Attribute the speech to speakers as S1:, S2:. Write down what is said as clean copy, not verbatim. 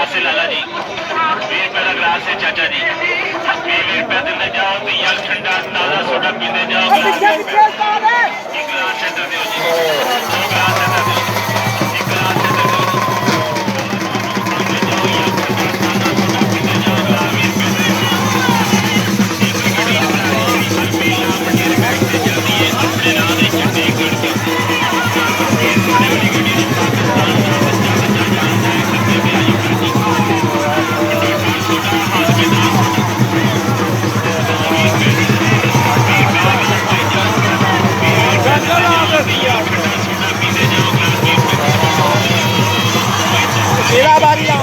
S1: Glass से लाला जी, 20 रुपए का ग्लास है चाचा जी, 20 रुपए देने जाओ तो यार ठंडा ताजा सोडा पीने जाओ। एक गिलास इधर दो जी, 2 गिलास इधर दो, एक गिलास इधर दो जी। पीने जाओ यार ठंडा ताजा सोडा पीने जाओ। 20 रुपए दे एक गड्डी बनाई हर मेला मंडी रखाई से चलती है अपने नाम की चंडीगढ़ की। ये सोने वाली गड्डी ने पाकिस्तान का बच्चा बच्चा जानता है सबसे प्यारी गाड़ी। ठंडा सोडा हाथ में ना सोडा 20 रुपए दे बेकार लगते जाओ। 20 रुपए देने जाओ तो यार ठंडा सोडा पीने जाओ। ग्लास 20 रुपए
S2: तेरा बारी आ